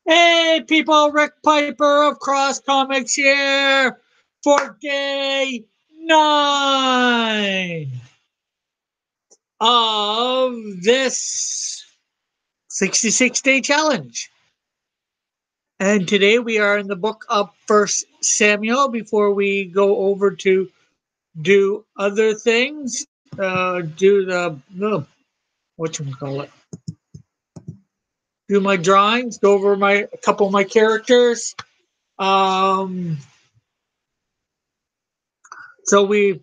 Hey people, Rick Piper of Cross Comics here for day 9 of this 66-day challenge. And today we are in the book of First Samuel before we go over to do other things. Do whatchamacallit, do my drawings, go over a couple of my characters. Um, so we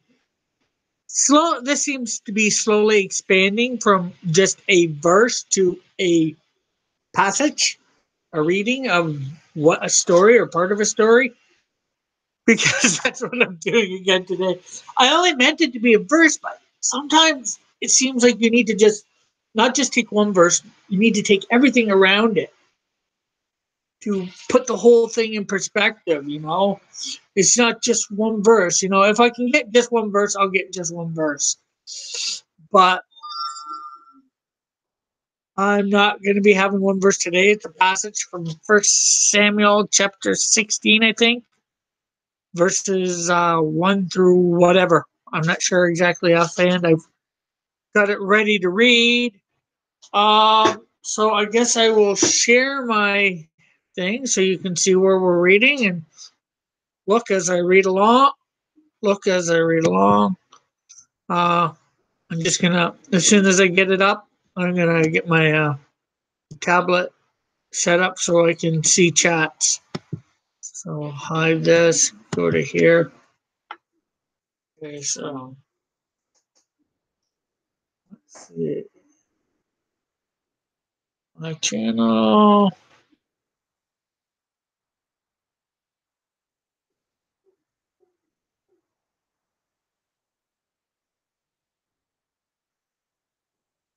this seems to be slowly expanding from just a verse to a passage, a reading of what a story or part of a story, because that's what I'm doing again today. I only meant it to be a verse, but sometimes it seems like you need to just not just take one verse, you need to take everything around it to put the whole thing in perspective, It's not just one verse, If I can get just one verse, I'll get just one verse. But I'm not going to be having one verse today. It's a passage from First Samuel chapter 16, I think, verses 1 through whatever. I'm not sure exactly offhand. I've got it ready to read. So I guess I will share my thing so you can see where we're reading and look as I read along. Look as I read along. I'm just going to, as soon as I get it up, I'm going to get my tablet set up so I can see chats. So hide this, go to here. Okay, so let's see. My channel.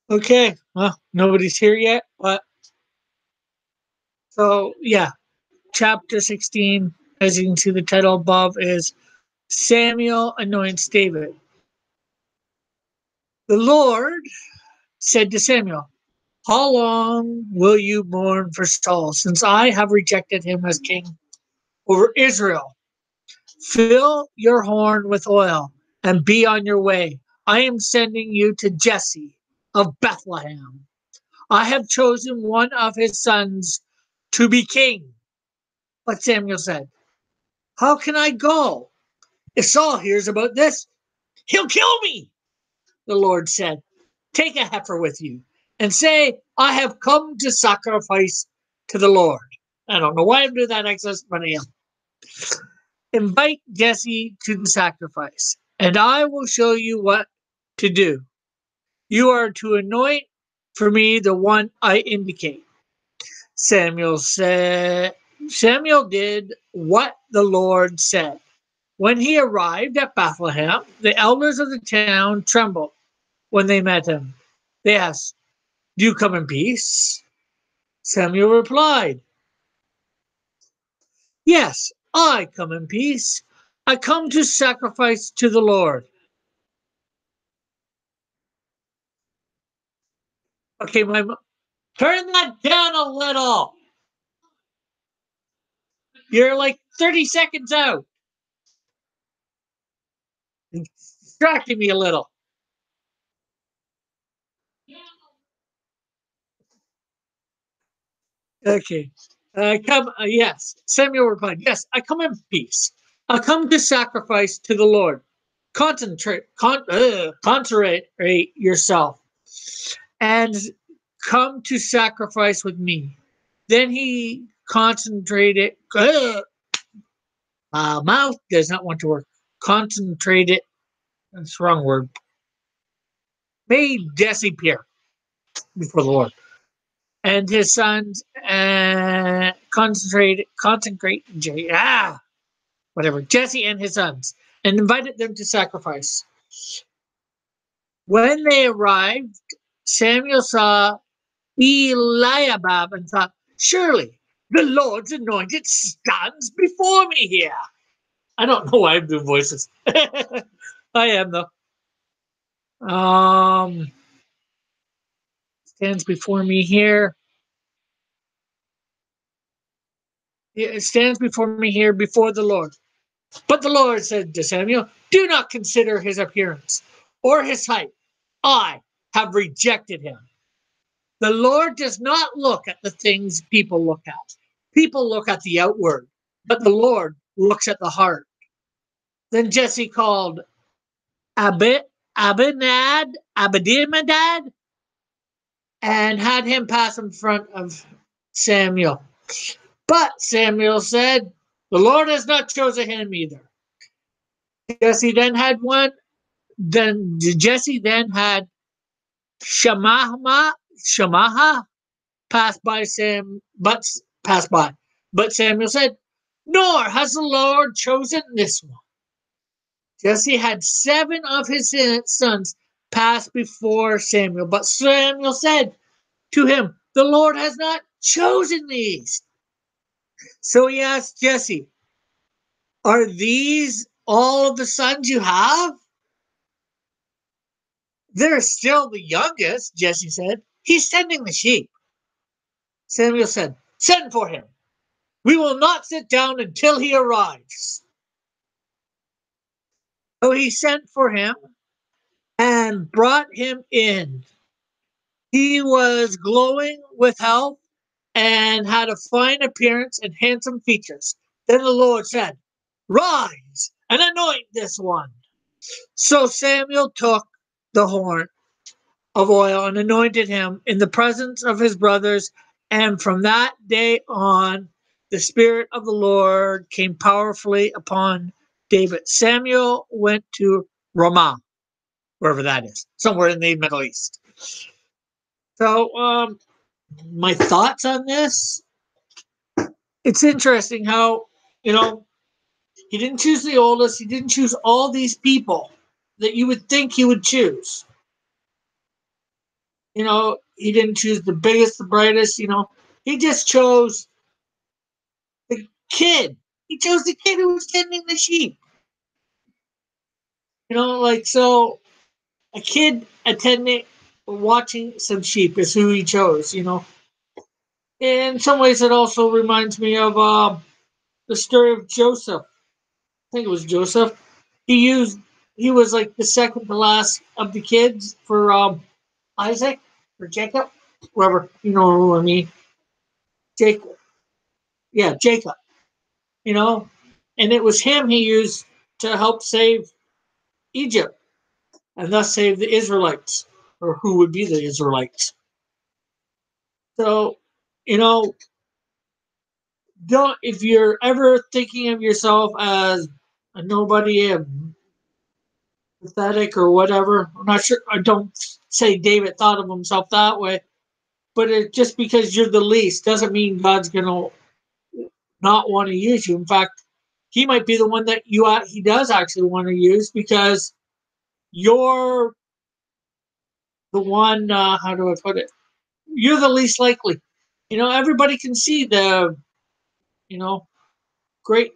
Okay, well, nobody's here yet, but so yeah, chapter 16, as you can see the title above, is Samuel anoints David. The Lord said to Samuel, "How long will you mourn for Saul, since I have rejected him as king over Israel? Fill your horn with oil and be on your way. I am sending you to Jesse of Bethlehem. I have chosen one of his sons to be king." But Samuel said, "How can I go? If Saul hears about this, he'll kill me." The Lord said, "Take a heifer with you and say, 'I have come to sacrifice to the Lord.'" I don't know why I'm doing that excess, but I am. "Invite Jesse to the sacrifice, and I will show you what to do. You are to anoint for me the one I indicate." Samuel said, Samuel did what the Lord said. When he arrived at Bethlehem, the elders of the town trembled when they met him. They asked, "Do you come in peace?" Samuel replied, "Yes, I come in peace. I come to sacrifice to the Lord." Okay, turn that down a little. You're like 30 seconds out. It's distracting me a little. Okay. Yes. Samuel replied, "Yes, I come in peace. I come to sacrifice to the Lord. Concentrate yourself and come to sacrifice with me." Then he concentrated. Mouth does not want to work. Concentrated. That's the wrong word. Made Jesse appear before the Lord and his sons whatever, Jesse and his sons, and invited them to sacrifice. When they arrived, Samuel saw Eliab and thought, "Surely the Lord's anointed stands before me here." I don't know why I'm doing voices. I am though. Stands before me here. It stands before me here before the Lord. But the Lord said to Samuel, do not consider his appearance or his height. I have rejected him. The Lord does not look at the things people look at. People look at the outward, but the Lord looks at the heart. Then Jesse called Abinadab, and had him pass in front of Samuel. But Samuel said, the Lord has not chosen him either. Jesse then had one. Then Jesse then had Shamaha pass by pass by. But Samuel said, nor has the Lord chosen this one. Jesse had 7 of his sons pass before Samuel, but Samuel said to him, the Lord has not chosen these. So he asked Jesse, are these all of the sons you have? They're still the youngest, Jesse said. He's tending the sheep. Samuel said, send for him. We will not sit down until he arrives. So he sent for him and brought him in. He was glowing with health and had a fine appearance and handsome features. Then the Lord said, rise and anoint this one. So Samuel took the horn of oil and anointed him in the presence of his brothers. And from that day on, the Spirit of the Lord came powerfully upon David. Samuel went to Ramah, wherever that is, somewhere in the Middle East. So, my thoughts on this, it's interesting how, he didn't choose the oldest, he didn't choose all these people that you would think he would choose. He didn't choose the biggest, the brightest, he just chose the kid. He chose the kid who was tending the sheep. So a kid attending, watching some sheep is who he chose. In some ways, it also reminds me of the story of Joseph. I think it was Joseph. He was like the second to last of the kids for Isaac or Jacob, whoever, you know who I mean. Jacob. Yeah, Jacob. You know, and it was him he used to help save Egypt and thus save the Israelites, or who would be the Israelites. So, you know, don't if you're ever thinking of yourself as a nobody, a pathetic or whatever. I'm not sure. I don't say David thought of himself that way, but just because you're the least doesn't mean God's gonna not want to use you. In fact, He might be the one that He does actually want to use because you're the one. How do I put it? You're the least likely. Everybody can see the great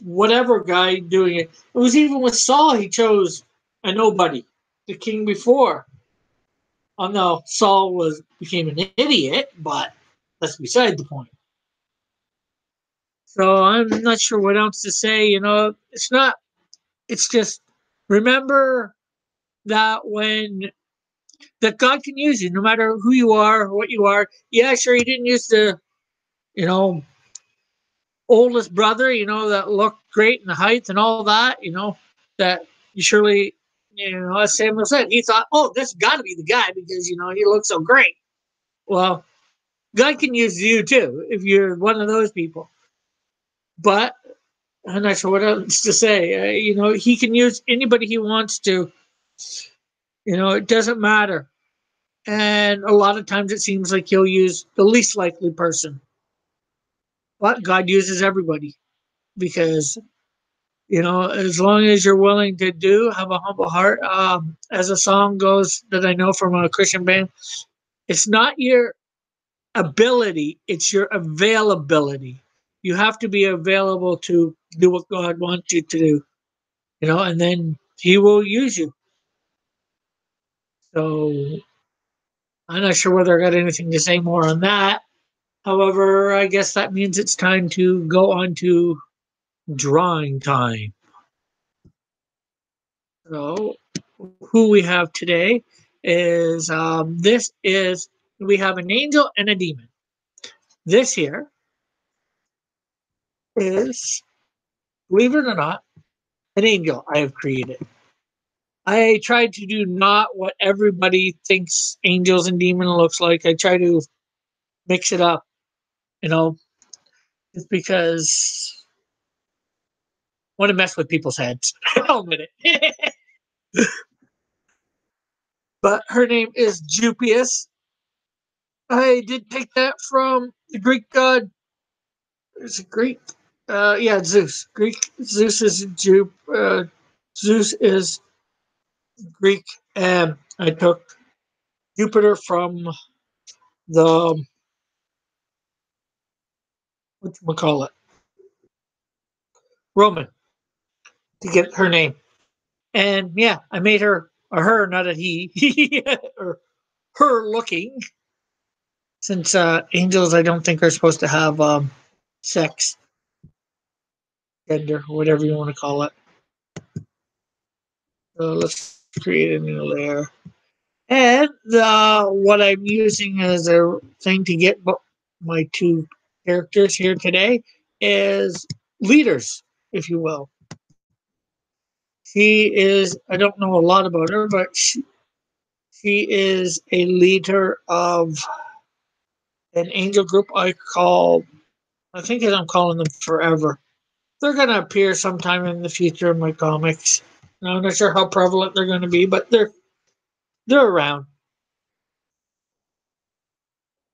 whatever guy doing it. It was even with Saul. He chose a nobody, the king before. Oh no, Saul became an idiot, but that's beside the point. So I'm not sure what else to say. It's not. It's just remember that that God can use you, no matter who you are, or what you are. Yeah, sure, He didn't use the you know oldest brother, that looked great in the height and all that. That you surely, as Samuel said, he thought, oh, this got to be the guy because he looks so great. Well, God can use you too if you're one of those people. But I'm not sure what else to say. He can use anybody he wants to. It doesn't matter. And a lot of times it seems like he'll use the least likely person. But God uses everybody because, as long as you're willing to have a humble heart. As a song goes that I know from a Christian band, it's not your ability, it's your availability. You have to be available to do what God wants you to do, and then He will use you. So I'm not sure whether I got anything to say more on that. However, I guess that means it's time to go on to drawing time. So, who we have today is this is we have an angel and a demon. This here is, believe it or not, an angel I have created. I tried to do not what everybody thinks angels and demon looks like. I try to mix it up, you know, just because I want to mess with people's heads. I'll admit it. But her name is Jupius. I did take that from the Greek god. Is it Greek? Yeah, Zeus. Greek Zeus is Zeus is Greek, and I took Jupiter from the what you call it Roman to get her name. And yeah, I made her a her, not a he, or her looking. Since angels, I don't think are supposed to have sex, gender, whatever you want to call it. So let's create a new layer. And what I'm using as a thing to get my two characters here today is leaders, if you will. She is, I don't know a lot about her, but she is a leader of an angel group I think I'm calling them Forever. They're going to appear sometime in the future in my comics. I'm not sure how prevalent they're going to be, but they're around.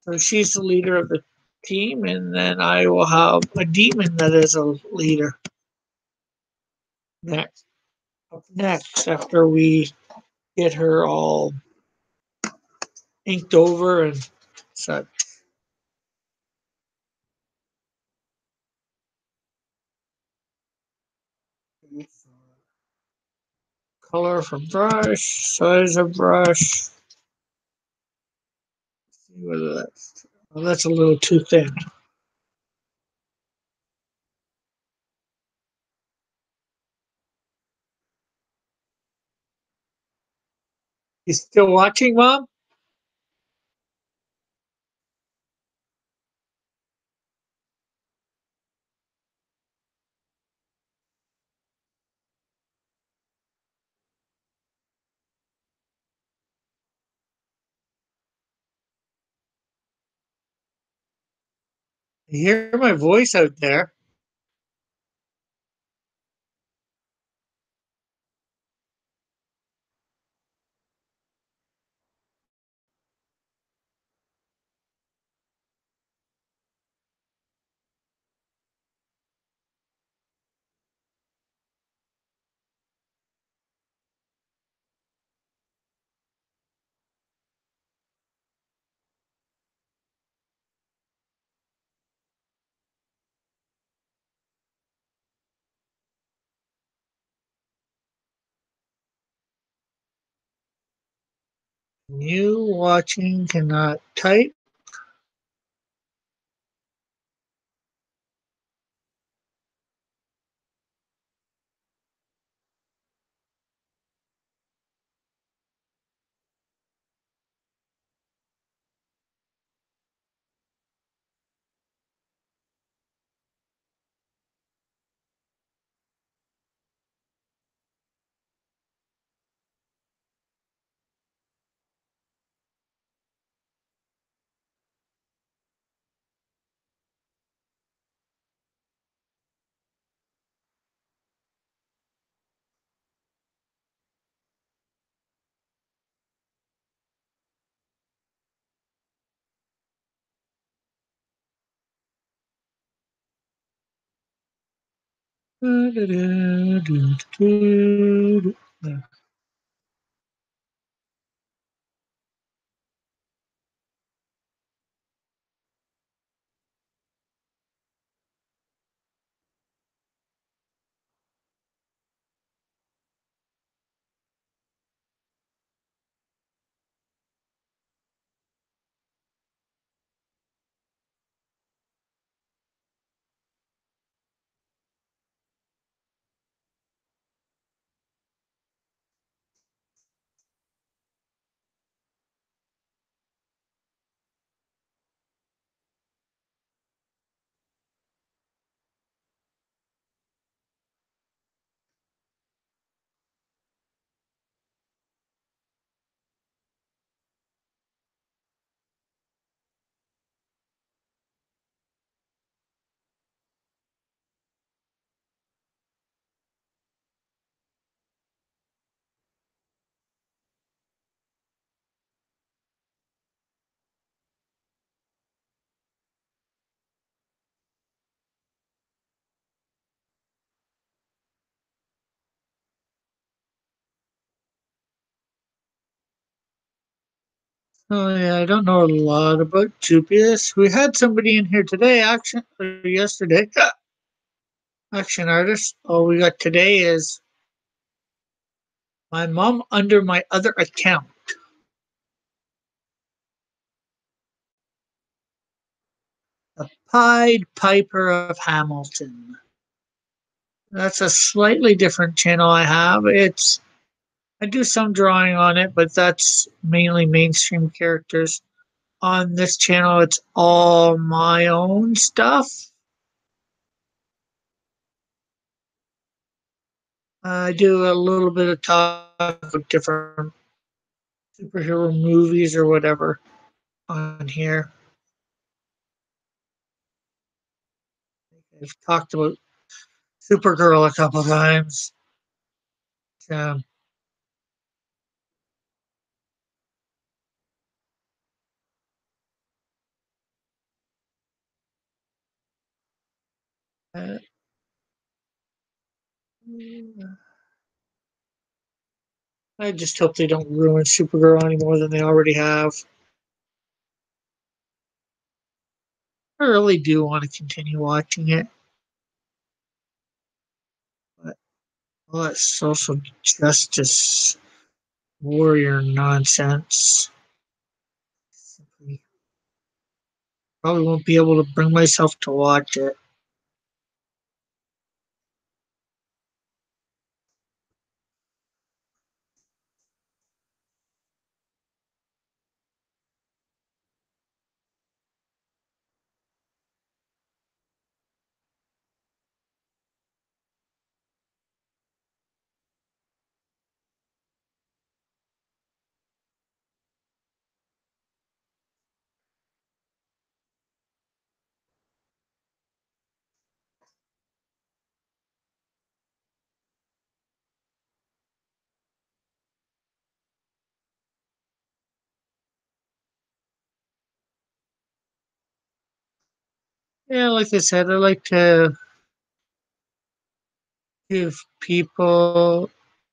So she's the leader of the team, and then I will have a demon that is a leader next. Up next, after we get her all inked over and such. Color from brush, size of brush. See whether that's a little too thin. You still watching, Mom? You hear my voice out there? You watching cannot type. Oh yeah, I don't know a lot about Dubious. We had somebody in here today, action or yesterday, action artist. All we got today is my mom under my other account. The Pied Piper of Hamilton. That's a slightly different channel I have. I do some drawing on it, but that's mainly mainstream characters. On this channel, it's all my own stuff. I do a little bit of talk of different superhero movies or whatever on here. I've talked about Supergirl a couple times. Um, uh, I just hope they don't ruin Supergirl any more than they already have. I really do want to continue watching it, but all that social justice warrior nonsense. Simply probably won't be able to bring myself to watch it. Yeah, like I said, I like to give people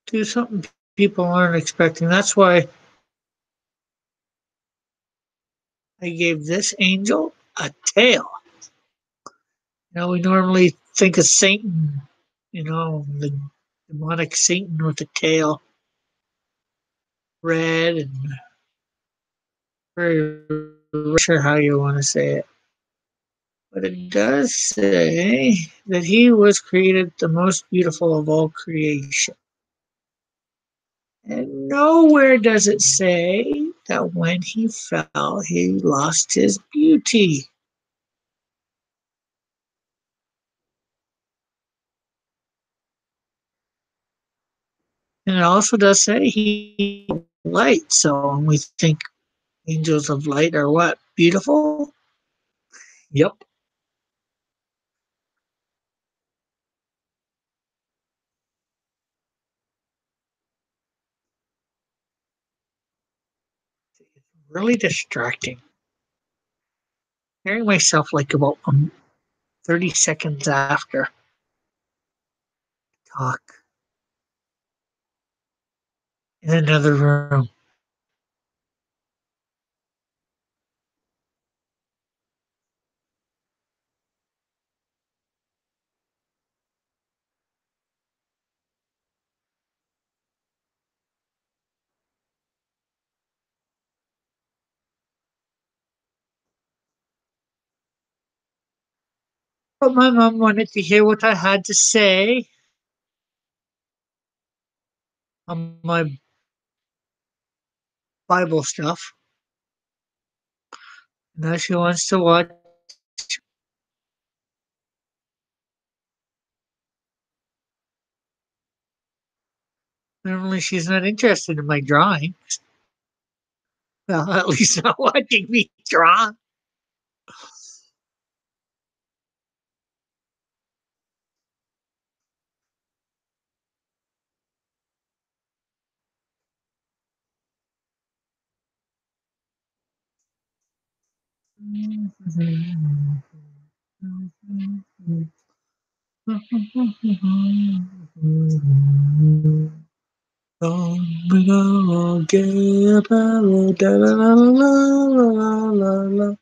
do something people aren't expecting. That's why I gave this angel a tail. We normally think of Satan, the demonic Satan with a tail, red and very sure how you want to say it. But it does say that he was created the most beautiful of all creation. And nowhere does it say that when he fell, he lost his beauty. And it also does say he light. So when we think angels of light are what? Beautiful? Yep. It's really distracting. Hearing myself like about 30 seconds after talk in another room. But my mom wanted to hear what I had to say on my Bible stuff. Now she wants to watch. Normally, she's not interested in my drawing. Well, at least not watching me draw. Domino, Gabriel, da la la la la la la.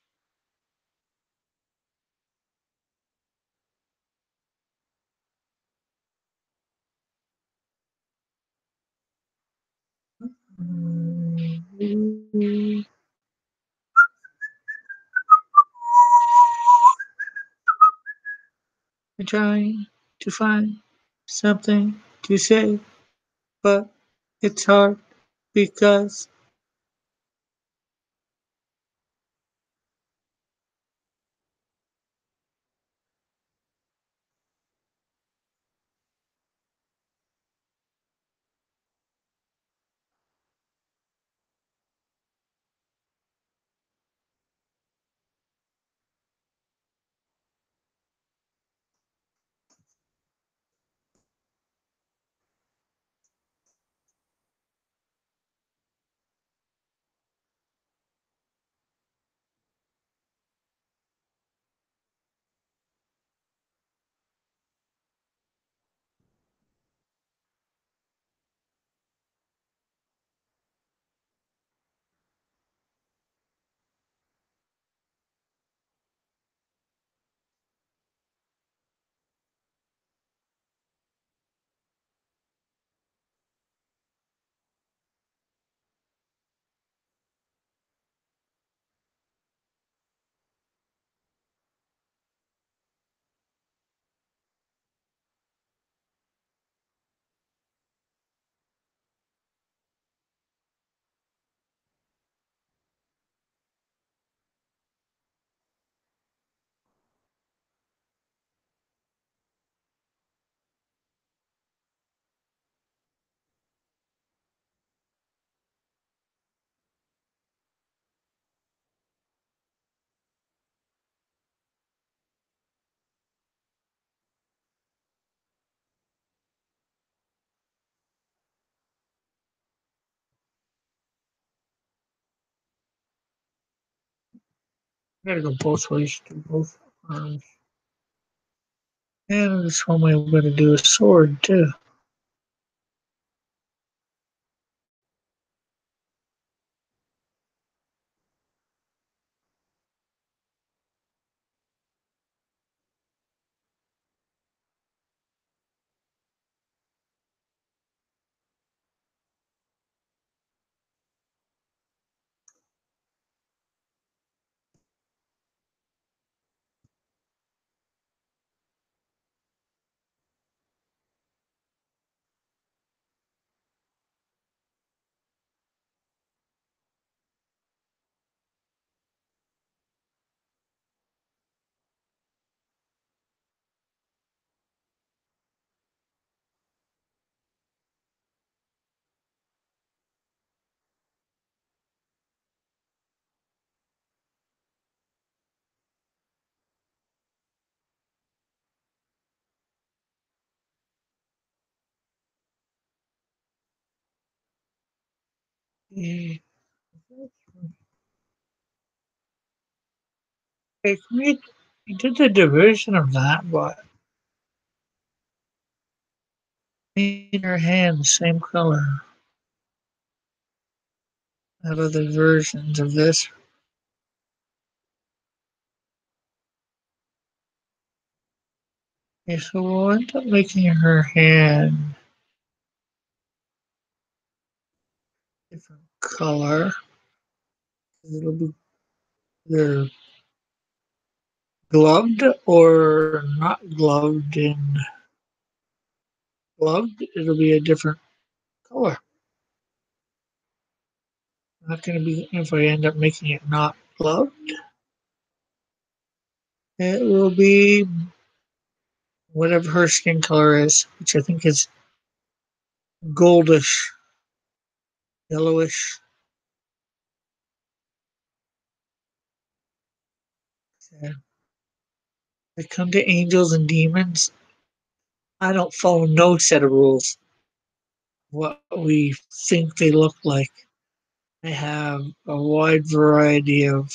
I'm trying to find something to say, but it's hard because I gotta go both ways to both arms. And this one way I'm gonna do a sword too. Yeah. Hey, we did the division of that, but in her hand the same color out of the versions of this. Okay, so we'll end up making her hand different color. It'll be either gloved or not gloved. In gloved, it'll be a different color. Not going to be if I end up making it not gloved. It will be whatever her skin color is, which I think is goldish, yellowish. Yeah. I come to angels and demons. I don't follow no set of rules. What we think they look like. I have a wide variety of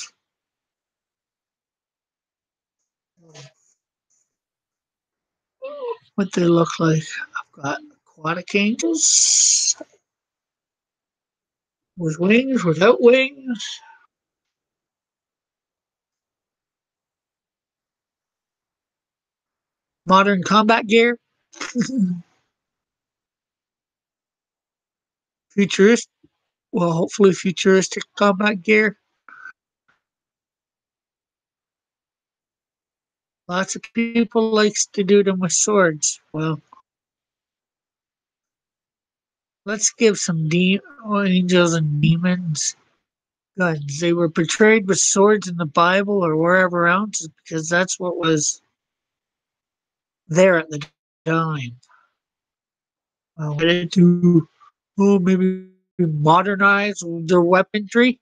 what they look like. I've got aquatic angels. With wings, without wings. Modern combat gear. Futurist. Well, hopefully futuristic combat gear. Lots of people likes to do them with swords. Well, let's give some angels and demons guns. They were portrayed with swords in the Bible or wherever else because that's what was there at the time. To maybe modernize their weaponry,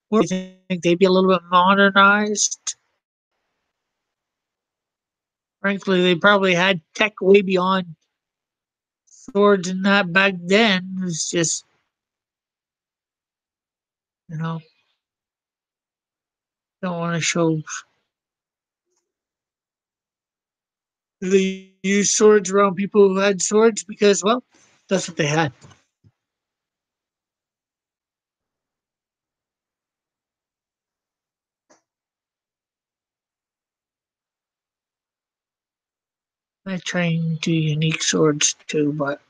or do you think they'd be a little bit modernized? Frankly, they probably had tech way beyond swords and that back then. It's just, you know, don't want to show. They used swords around people who had swords because, well, that's what they had. I trained to unique swords too, but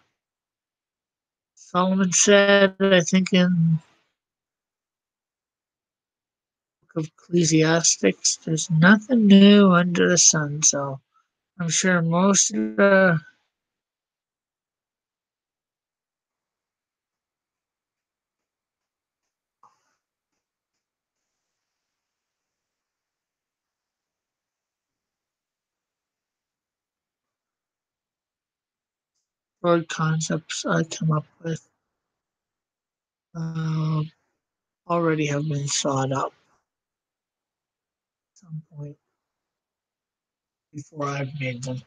Solomon said, I think in of Ecclesiastics, there's nothing new under the sun. So I'm sure most of the word concepts I come up with uh, already have been thought up at some point before I've made them.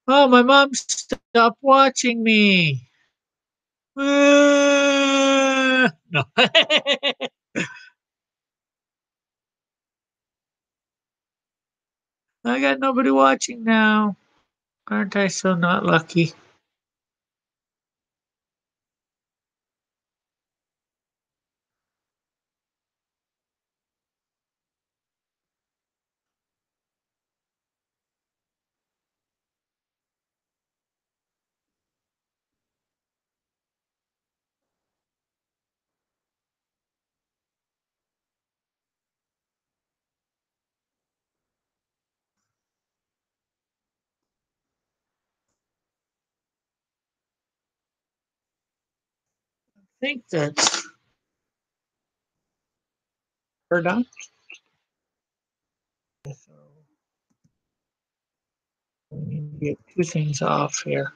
Oh, my mom stopped watching me. No. I got nobody watching now. Aren't I so not lucky? I think that's her done. So we need to get two things off here.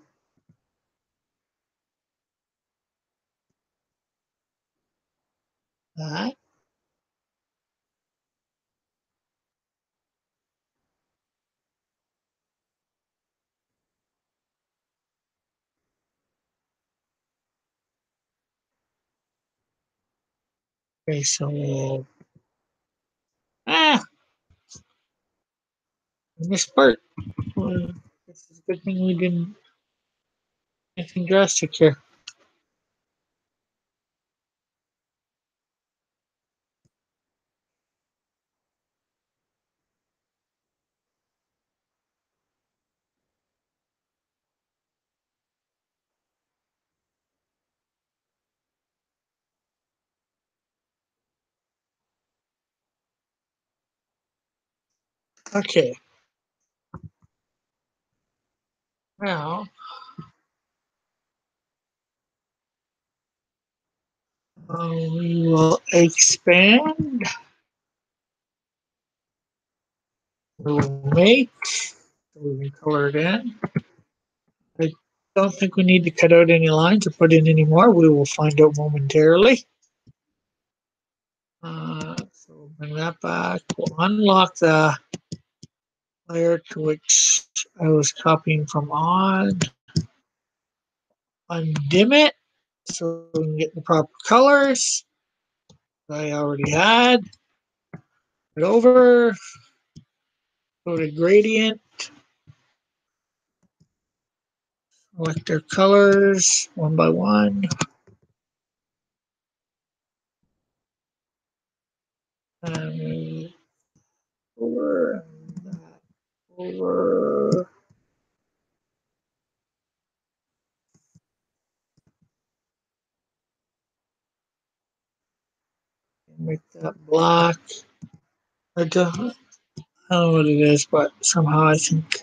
That. Okay, so ah, I missed part. This is a good thing we didn't anything drastic here. Okay, now we will expand. We will make. So we can color it in. I don't think we need to cut out any lines or put in any more. We will find out momentarily. So bring that back. We'll unlock the layer to which I was copying from on. Undim it. so we can get the proper colors. I already had it over. Go to gradient, select their colors one by one. And over and that over. Make that black. I don't know what it is, but somehow I think.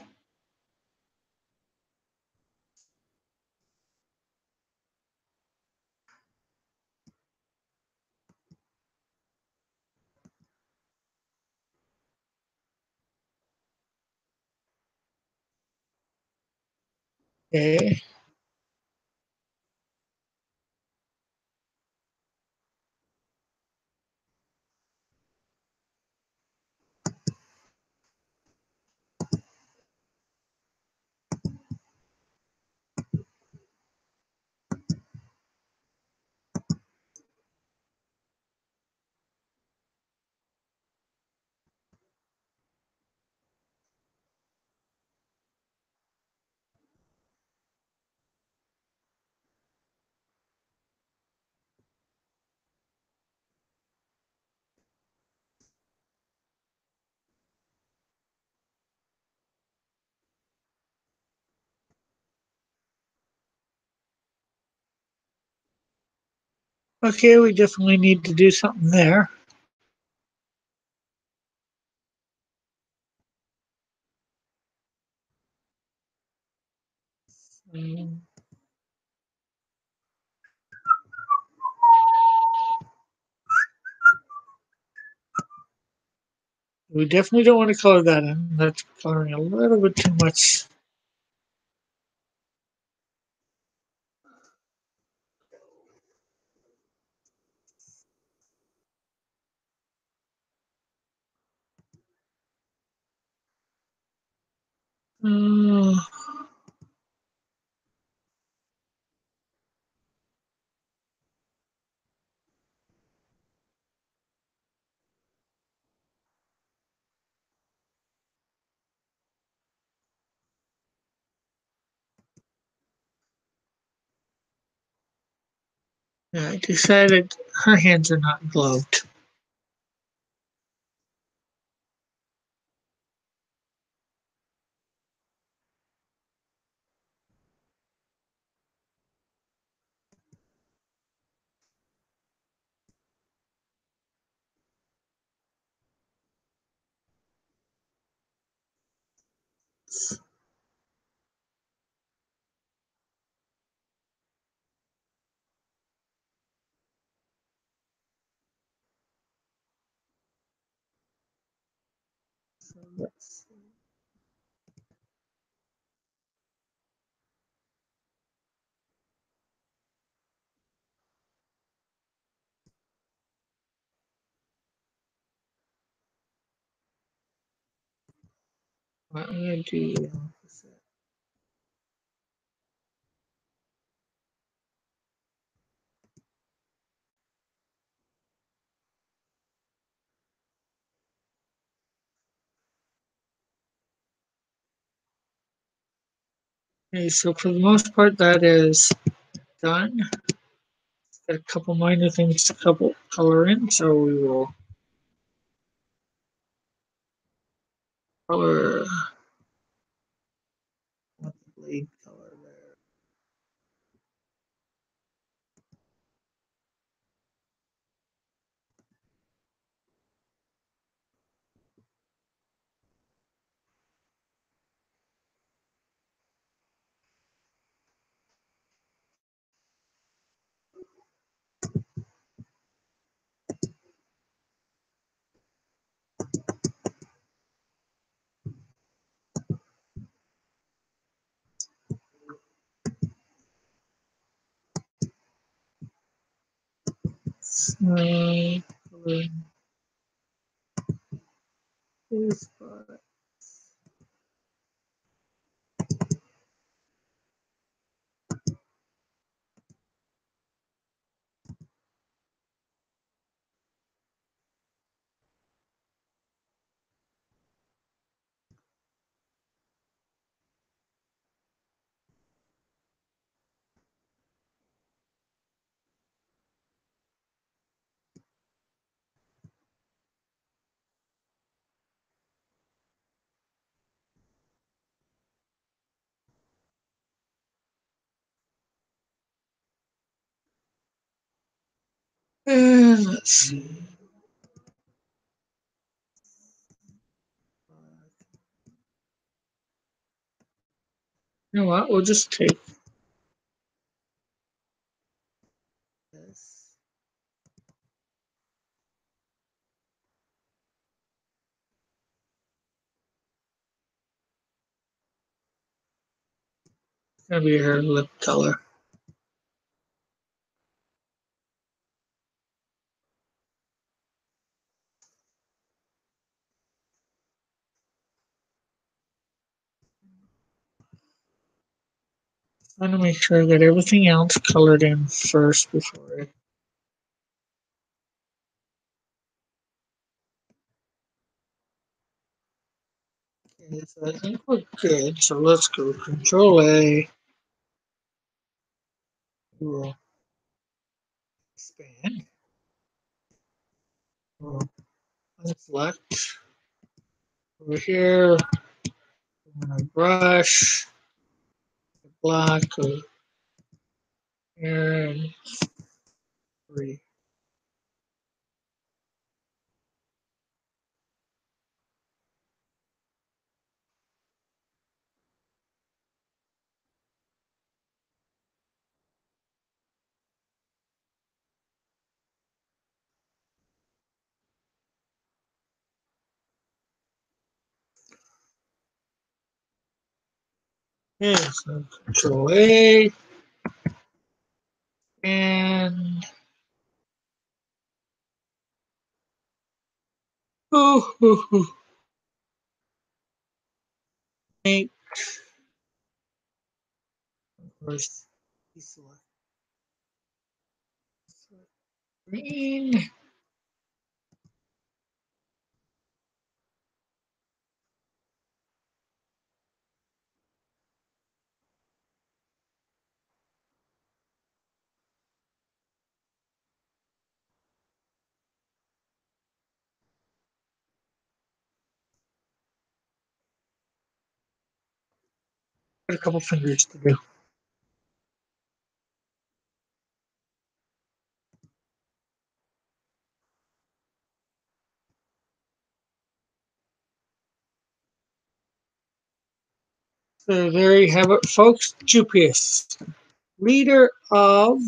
Okay. Okay, we definitely need to do something there. Um, we definitely don't want to color that in. That's coloring a little bit too much. Uh, yeah, I decided her hands are not gloved. I'm going to do the opposite. Okay, so for the most part, that is done. Got a couple minor things to color in, so we will color the blade color there. Color this part. let's see. You know what? We'll just take this. Gonna be her lip color. I'm gonna make sure I get everything else colored in first before I. Okay, so I think we're good. So let's go Control A. We'll expand. We'll unselect over here. I'm gonna brush black over here and 3. Okay, so Control A and oh, make first select green. Got a couple fingers to do. So there you have it, folks. Jupius, leader of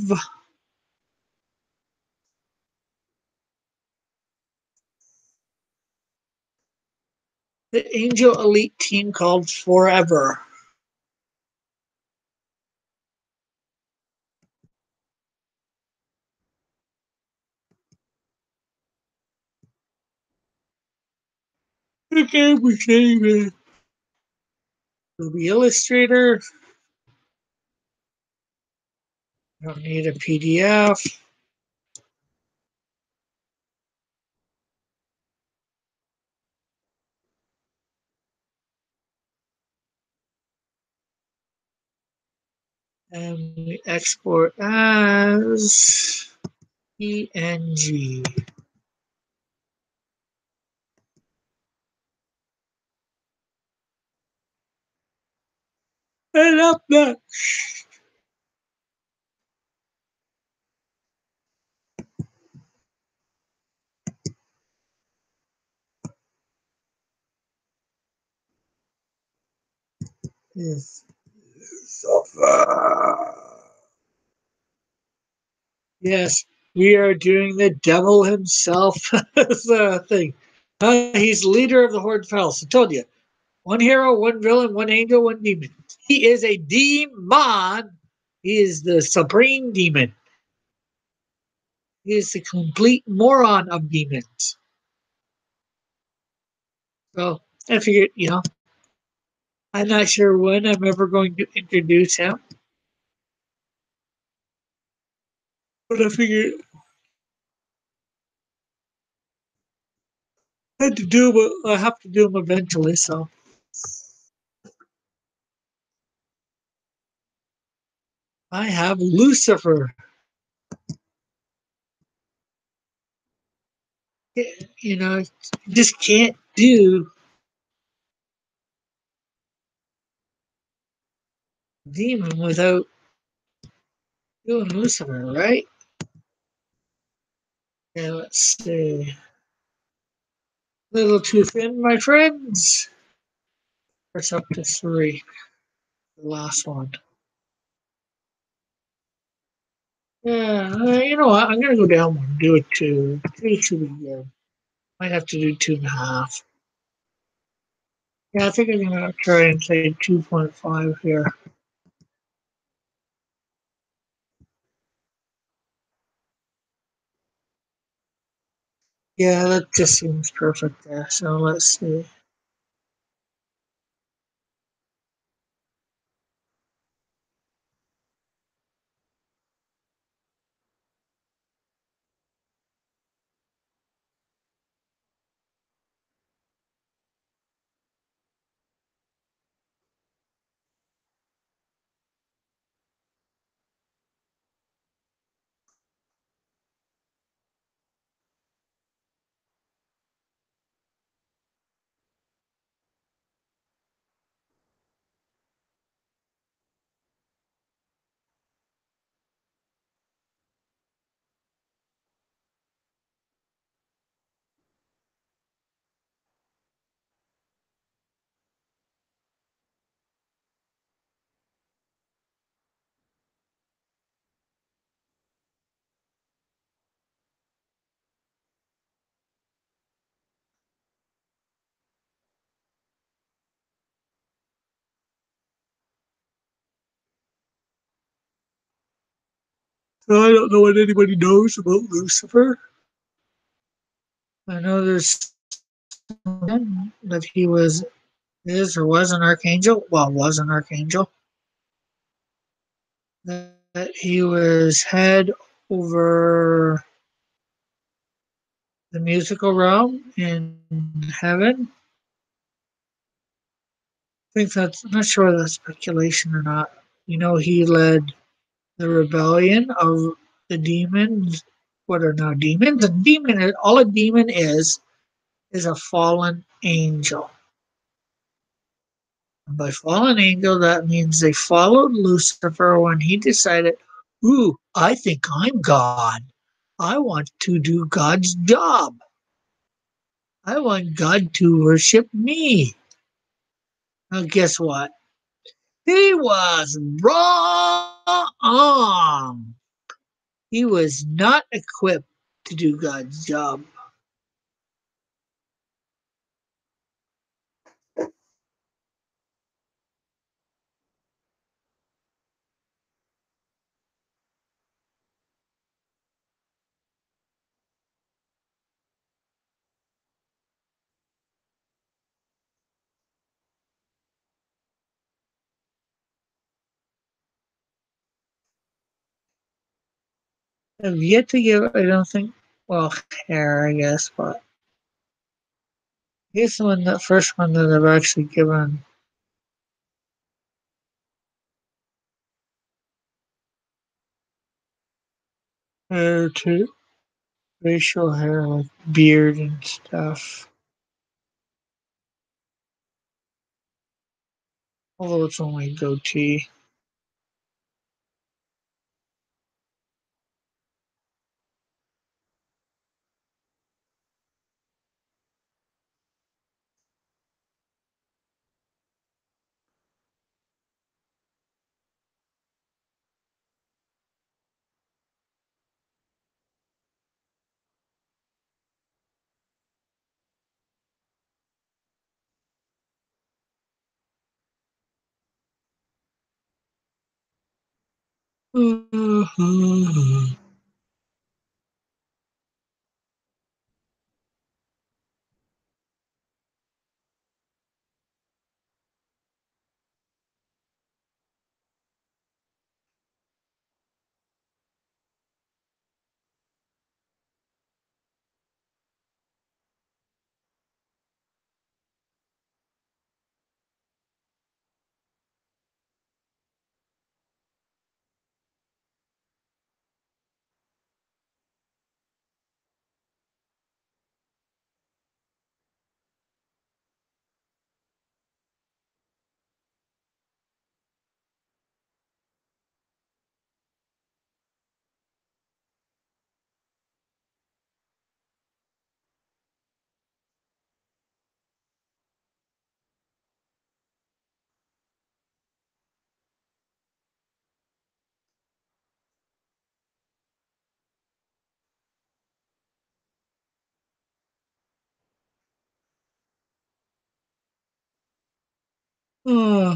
the Angel Elite team called Forever. Okay, we save it. Ruby Illustrator. Don't need a PDF. And we export as PNG. And up next is Lucifer. Yes, we are doing the devil himself thing. He's leader of the Horde Palace. I told you. One hero, one villain, one angel, one demon. He is a demon. He is the supreme demon. He is the complete moron of demons. So I figured, I'm not sure when I'm ever going to introduce him, but I figured I had to do him. I have to do him eventually. So I have Lucifer. You just can't do demon without doing Lucifer, right? Okay, let's see. Little too thin, my friends. It's up to three. The last one. Yeah, you know what? I'm gonna go down one. Do a two. Two should be good. Might have to do 2.5. Yeah, I think I'm gonna try and say 2.5 here. Yeah, that just seems perfect there. So let's see. So I don't know what anybody knows about Lucifer. I know there's that he was is or was an archangel. Well, was an archangel. That he was head over the musical realm in heaven. I think that's I'm not sure if that's speculation or not. You know, he led the rebellion of the demons. What are now demons? A demon, all a demon is a fallen angel. And by fallen angel, that means they followed Lucifer when he decided, ooh, I think I'm God. I want to do God's job. I want God to worship me. Now, guess what? He was wrong. He was not equipped to do God's job. I've yet to give, I don't think, well, hair, I guess, but he's the one, the first one that I've actually given hair to, facial hair, like beard and stuff. Although it's only goatee. Uh,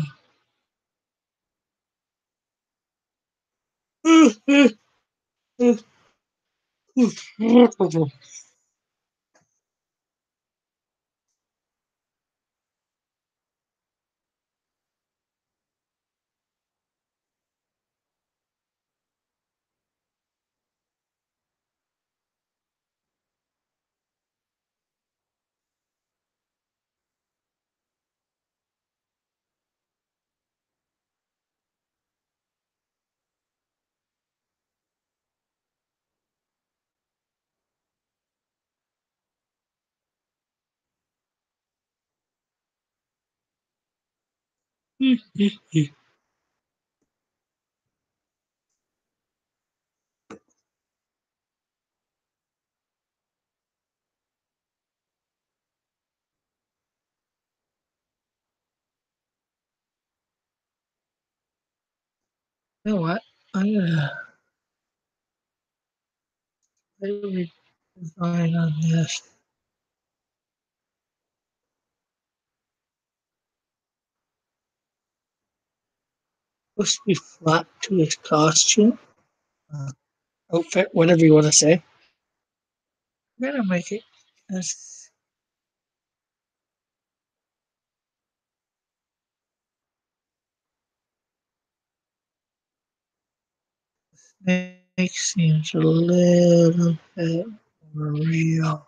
You know what? I'm gonna redesign on this. Supposed to be flat to his costume, uh, outfit, whatever you want to say. I'm gonna make it as snake seems a little bit more real.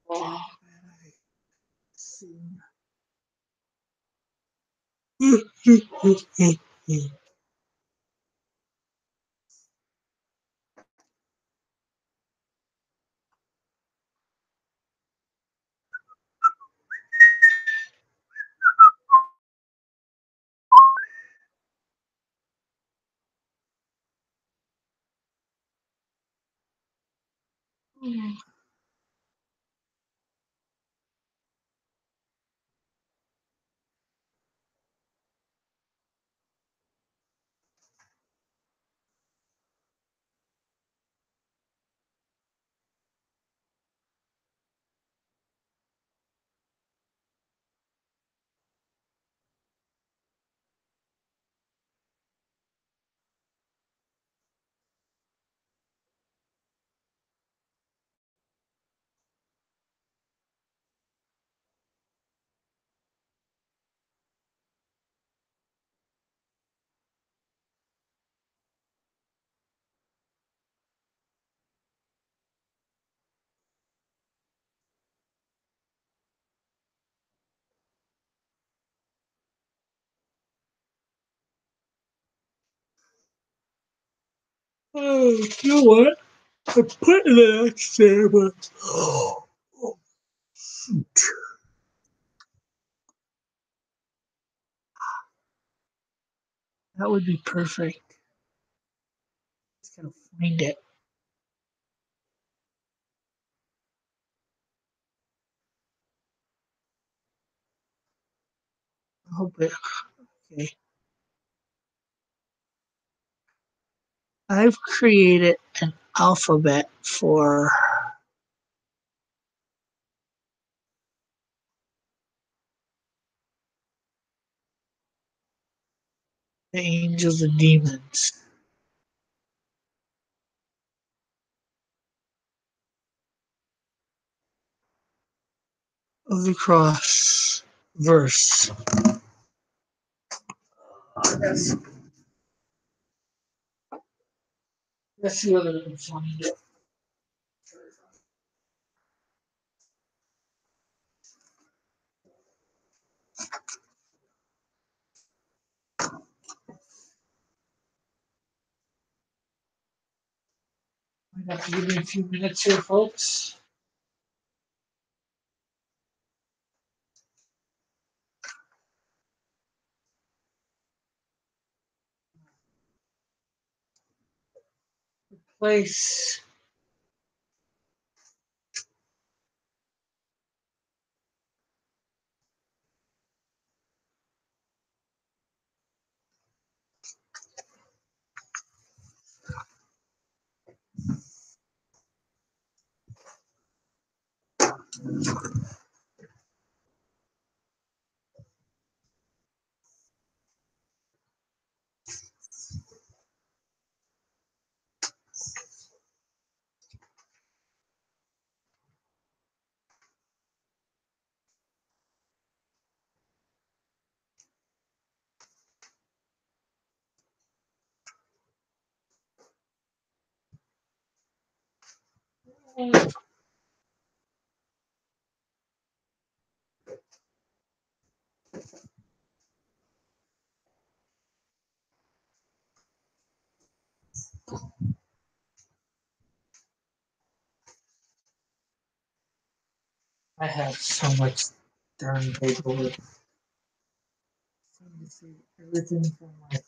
Oh, see. Oh, you know what? I put that there, but that would be perfect. Just gotta find it. I hope it. Okay. I've created an alphabet for the angels and demons of the cross verse. Let's see whether I can find it. have to give me a few minutes here, folks. Place. I have so much darn paperwork. Trying to see everything from my.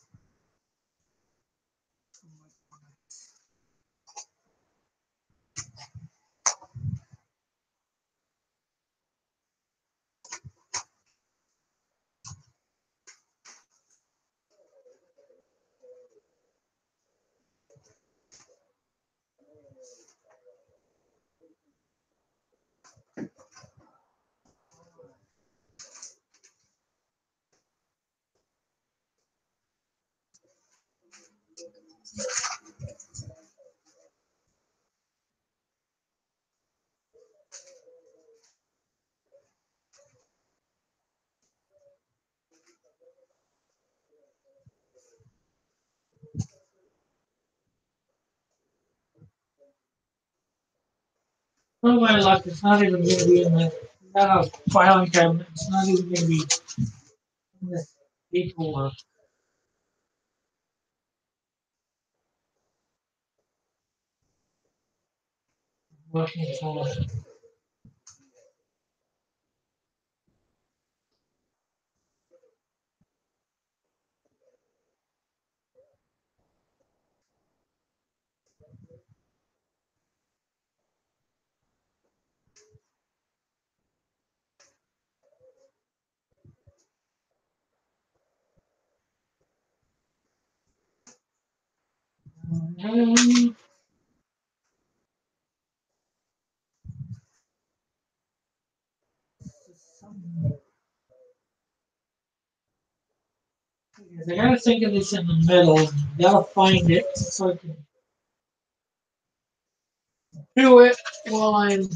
Oh my luck, it's not even going to be in the not a filing cabinet. It's not even going to be in the paperwork. Looking for. Um, I gotta think of this in the middle. Gotta find it so I can do it while I'm.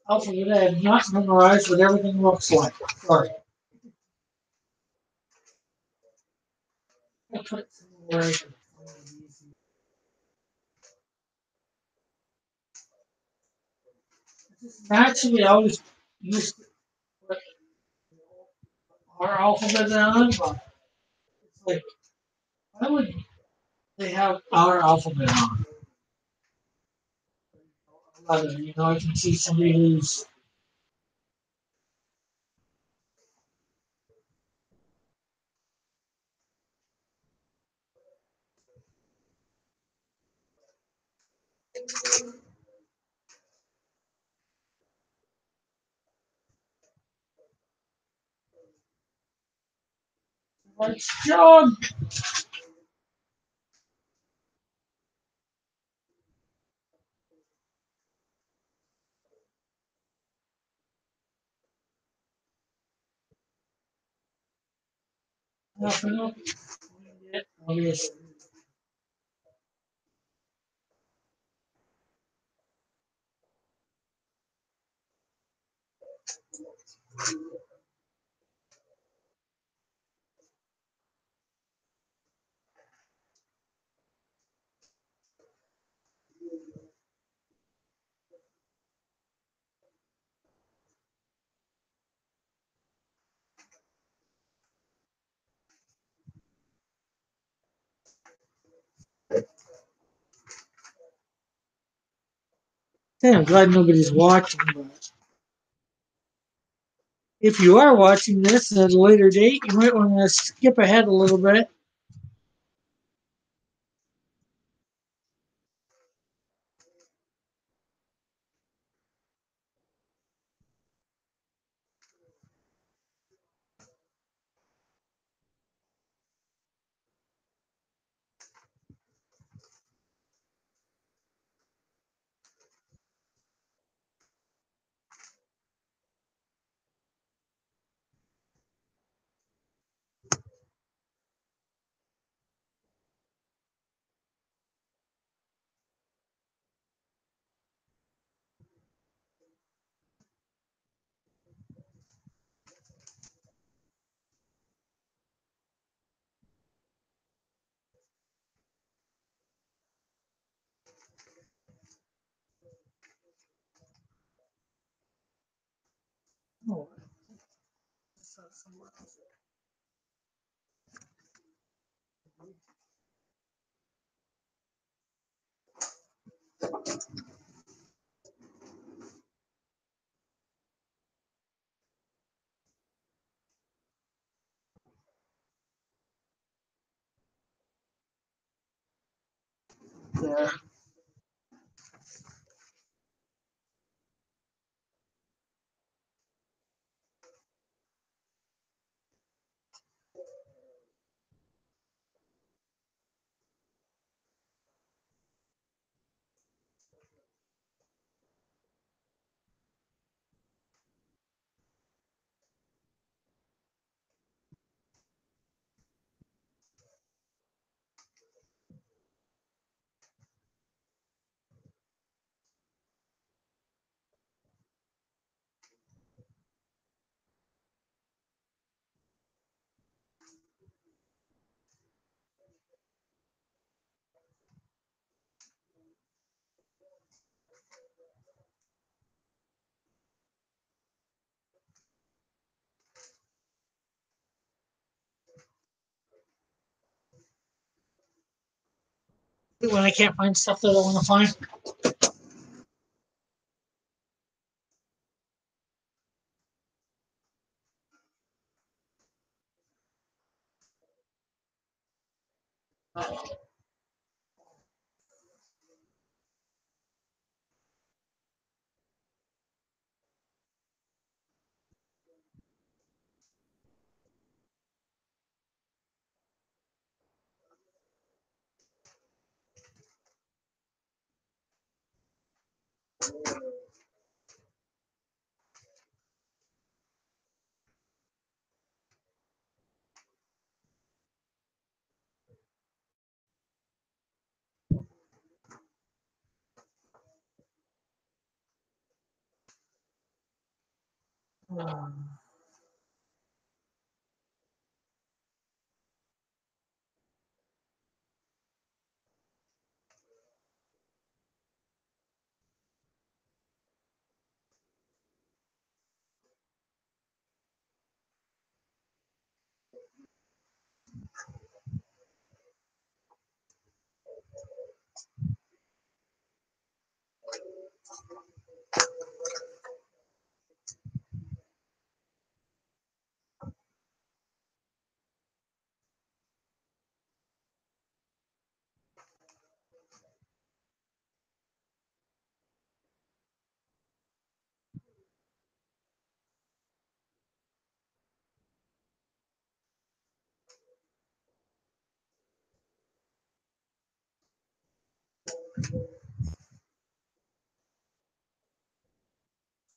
Alphabet I have not memorized what everything looks like. Sorry. I put it somewhere I can find it easy. Actually, I was used to put our alphabet on, but it's like, why would they have our alphabet on? I can see somebody who's like, John. Nothing up. Obvious. Hey, I'm glad nobody's watching, but if you are watching this at a later date, you might want to skip ahead a little bit. Oh, there. When I can't find stuff that I want to find.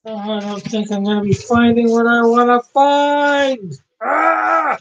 I don't think I'm going to be finding what I want to find. Ah!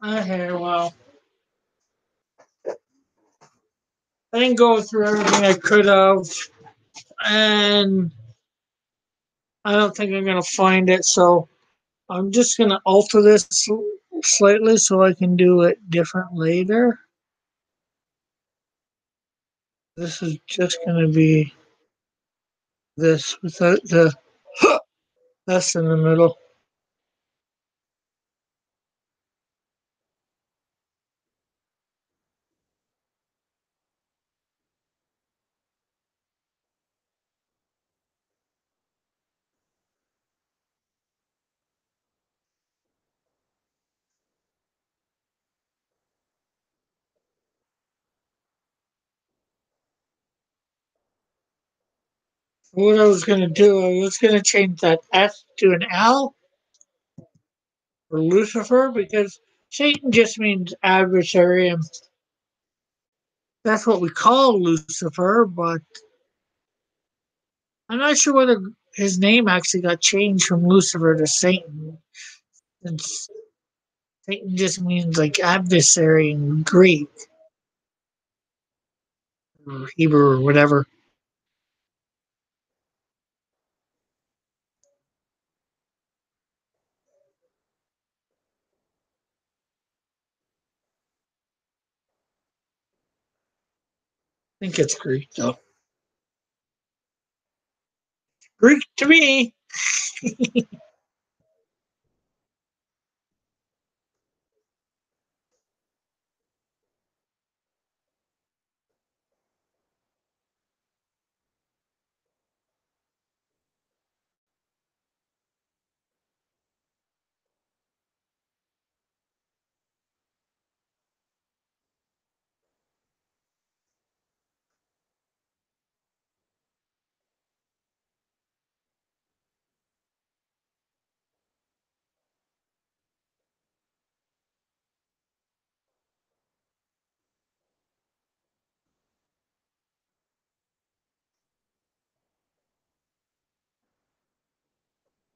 Okay, well, I didn't go through everything I could have, and I don't think I'm gonna find it. So I'm just gonna alter this slightly so I can do it different later. This is just gonna be this without the S in the middle. What I was gonna do, I was gonna change that S to an L for Lucifer because Satan just means adversary, and that's what we call Lucifer. But I'm not sure whether his name actually got changed from Lucifer to Satan, since Satan just means like adversary in Greek or Hebrew or whatever. I think it's Greek though. Greek to me.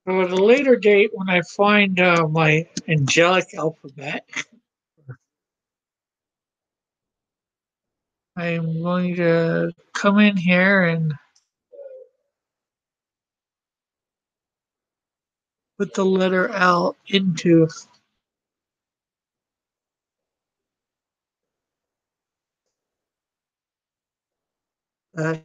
So at a later date, when I find my angelic alphabet, I'm going to come in here and put the letter L into that.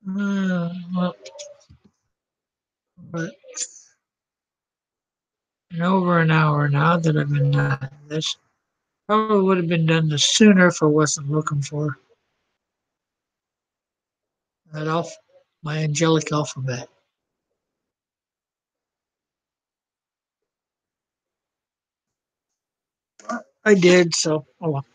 Well, but in over an hour now that I've been at this. Probably would have been done this sooner if I wasn't looking for that my angelic alphabet. I did, so oh well.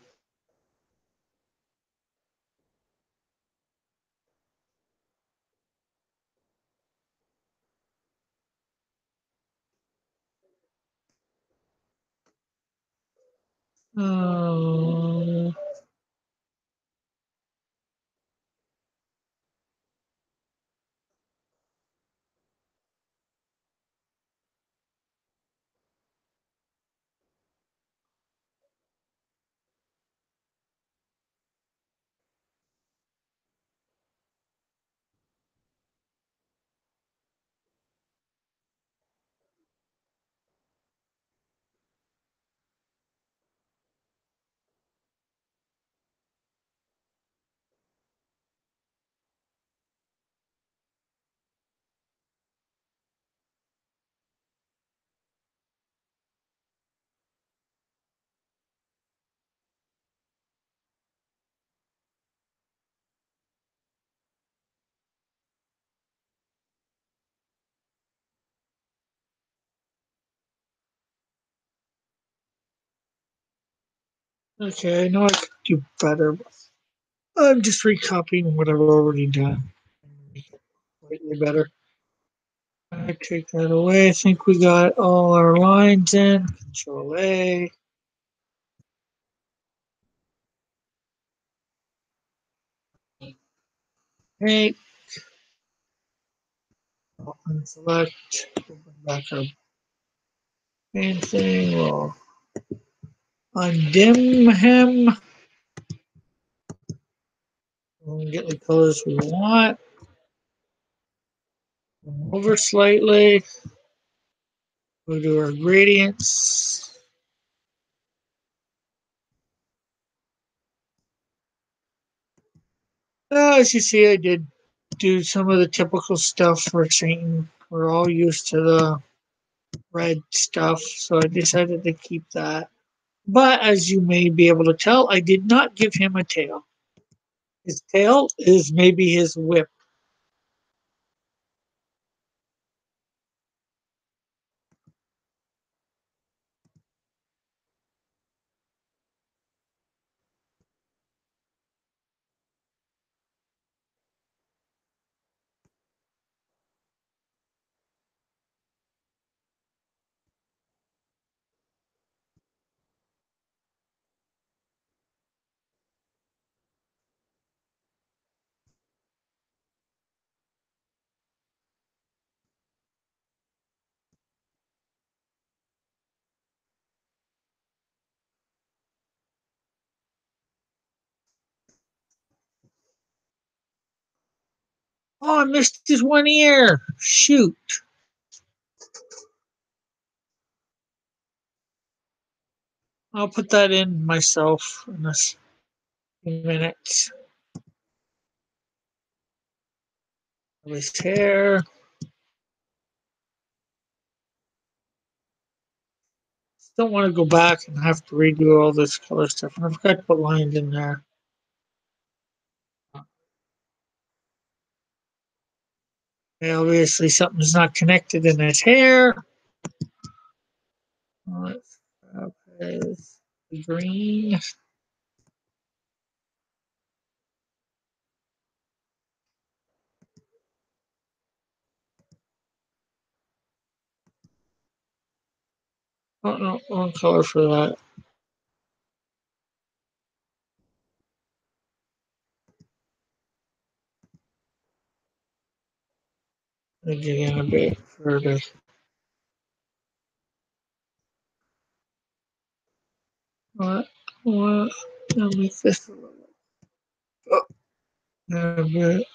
Uh, okay, I know I could do better. I'm just recopying what I've already done. Slightly better. I take that away. I think we got all our lines in. Control A. Hey, unselect. Open back our main thing. We'll undim him. We'll get the colors we want. Over slightly. We'll do our gradients. As you see, I did do some of the typical stuff for Satan. We're all used to the red stuff, so I decided to keep that. But as you may be able to tell, I did not give him a tail. His tail is maybe his whip. Oh, I missed his one ear. Shoot. I'll put that in myself in a few minutes. His hair. Don't want to go back and have to redo all this color stuff. And I forgot to put lines in there. And obviously, something's not connected in his hair. Let's have his green. Oh, no, wrong color for that. Let me dig in a bit further. What? What? Let me this a little. Oh, a bit.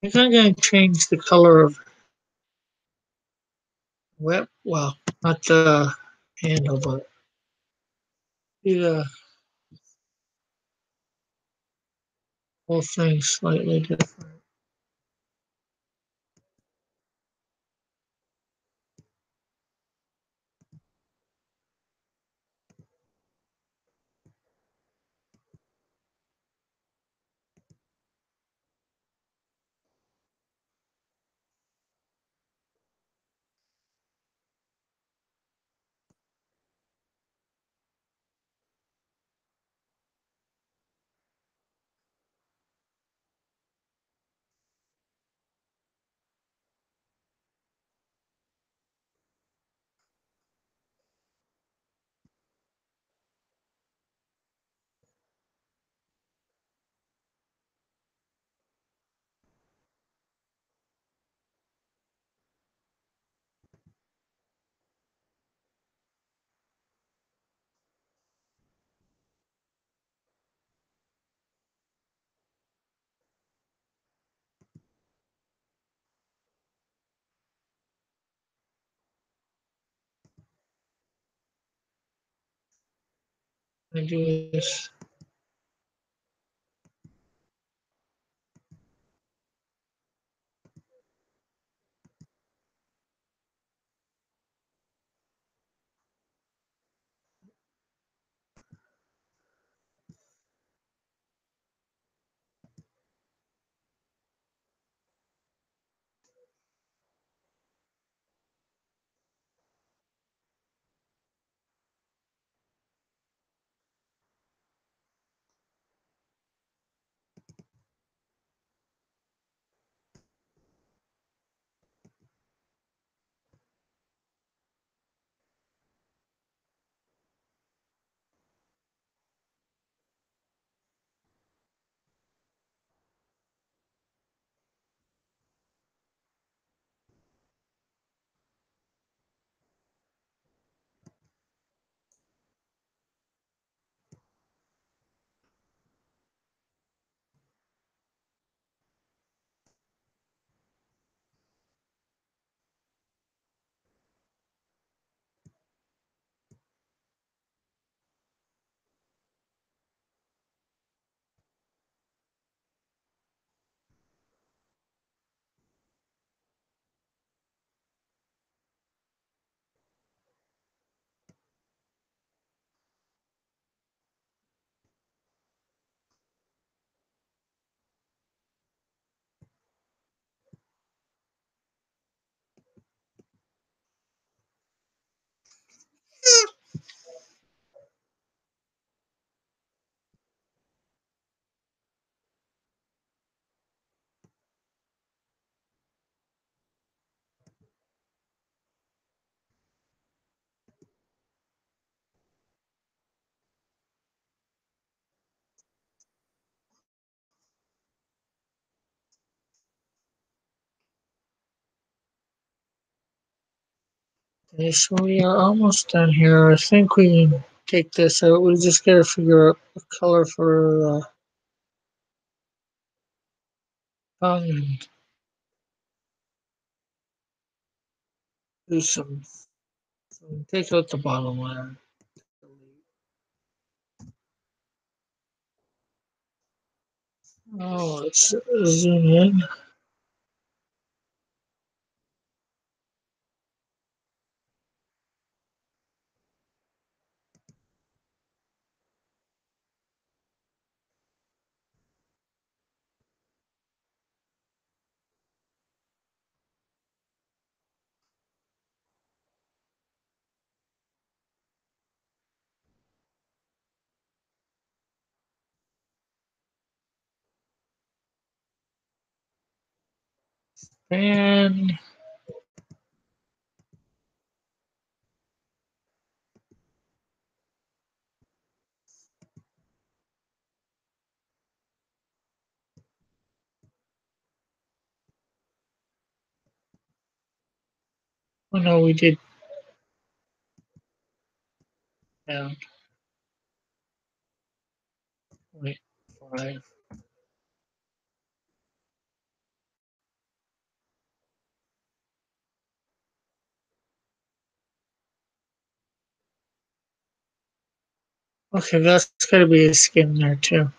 I think I'm going to change the color of whip. Well, not the handle, but the whole thing slightly different. I do this. Okay, so we are almost done here. I think we can take this out. We just gotta figure out a color for tongue and do some take out the bottom layer. Oh, let's zoom in. And oh no, we did down 0.5. Okay, that's gotta be a skin there too.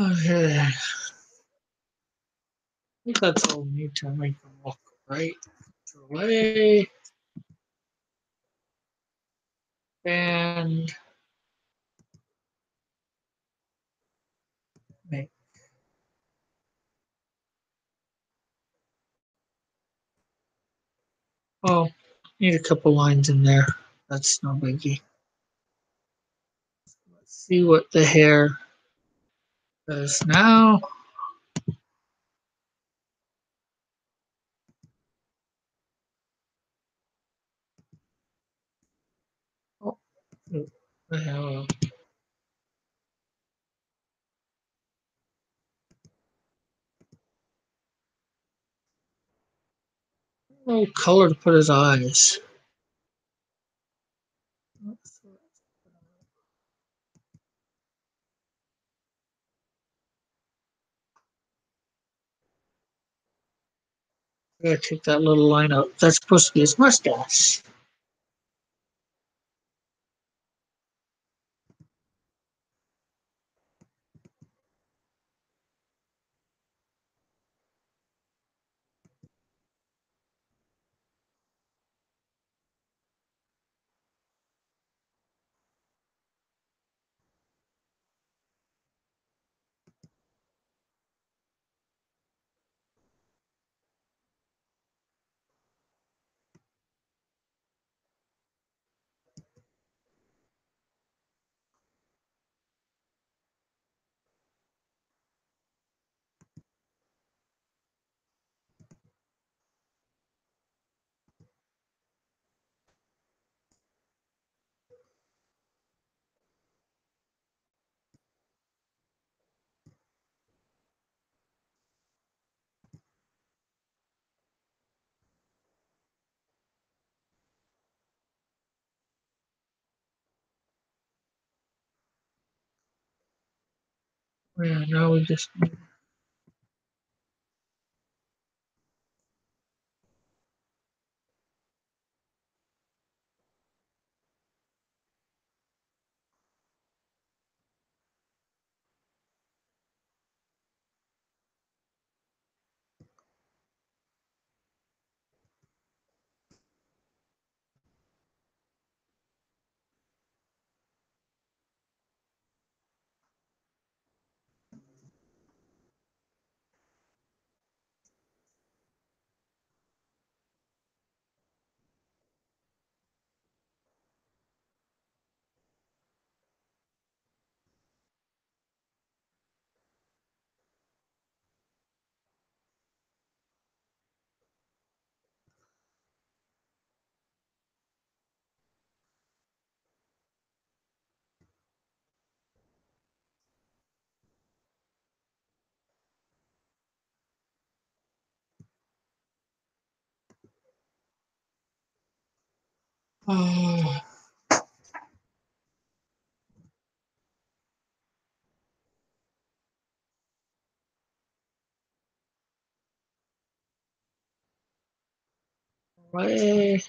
Okay, I think that's all we need to make them look right. Away and make. Oh, need a couple lines in there. That's no biggie. Let's see what the hair does now. Oh, a little color to put his eyes. I gotta take that little line out. That's supposed to be his mustache. Yeah, now we just Oh, way.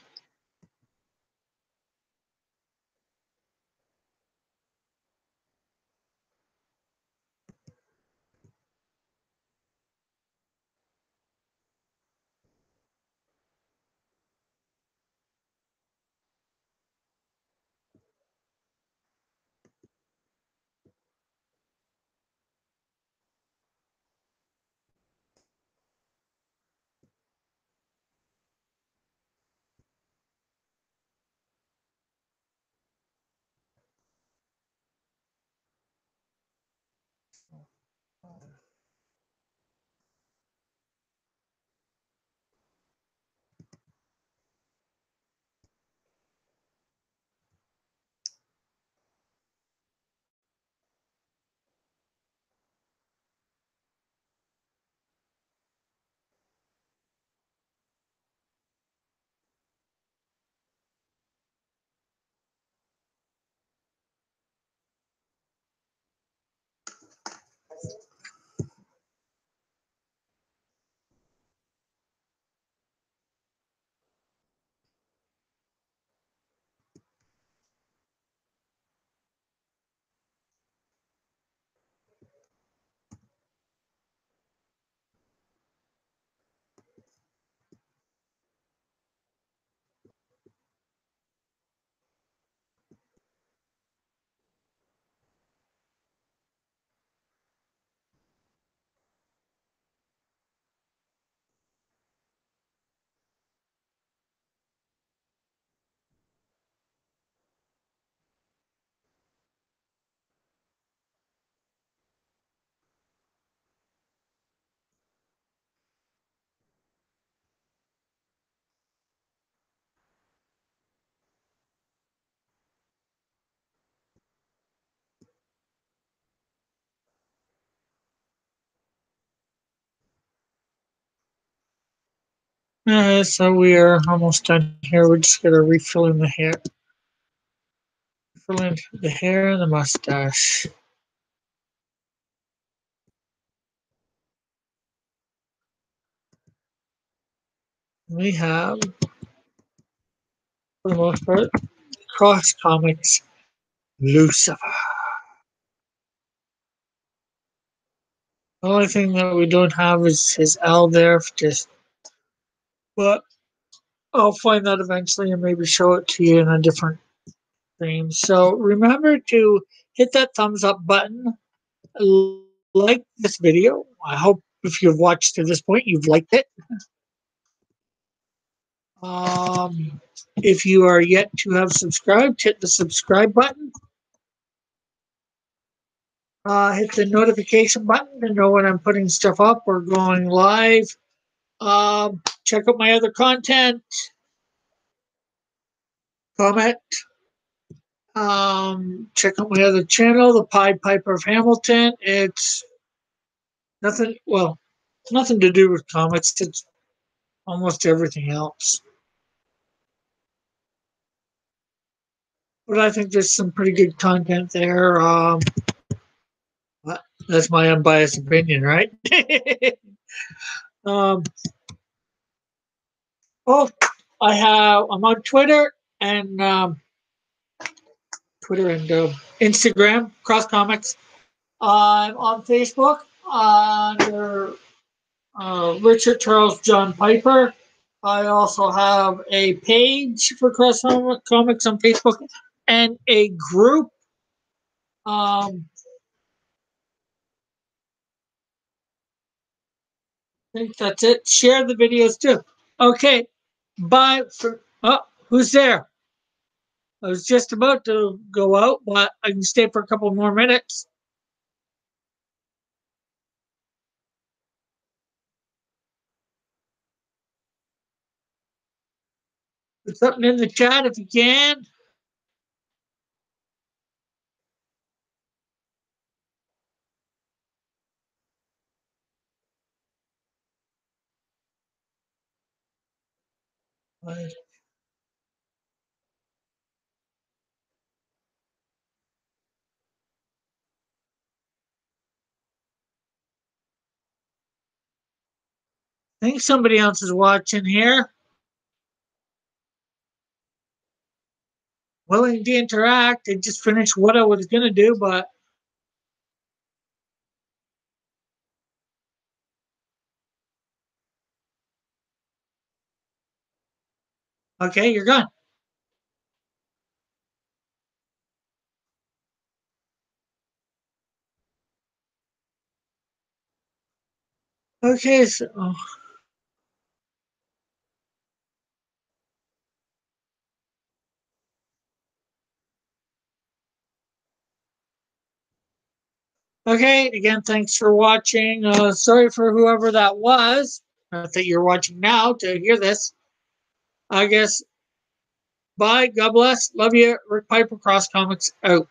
So we are almost done here. We're just gonna refill in the hair, fill in the hair and the mustache. We have, for the most part, Cross Comics Lucifer. The only thing that we don't have is his L there, just but I'll find that eventually and maybe show it to you in a different stream. So remember to hit that thumbs up button, like this video. I hope if you've watched to this point, you've liked it. If you are yet to have subscribed, hit the subscribe button. Hit the notification button to know when I'm putting stuff up or going live. Check out my other content. Comment. Check out my other channel, the Pied Piper of Hamilton. It's nothing. Well, nothing to do with comics. It's almost everything else. But I think there's some pretty good content there. That's my unbiased opinion, right? um, oh, I'm on Twitter and Instagram, Cross Comics. I'm on Facebook under Richard Charles John Piper. I also have a page for Cross Comics on Facebook and a group. I think that's it. Share the videos too. Okay, bye. Oh, who's there? I was just about to go out, but I can stay for a couple more minutes. Put something in the chat if you can. I think somebody else is watching here. Willing to interact. I just finished what I was going to do, but okay, you're gone. Okay, so okay, again, thanks for watching. Sorry for whoever that was. Not that you're watching now to hear this. I guess. Bye. God bless. Love you. Rick Piper, Cross Comics out.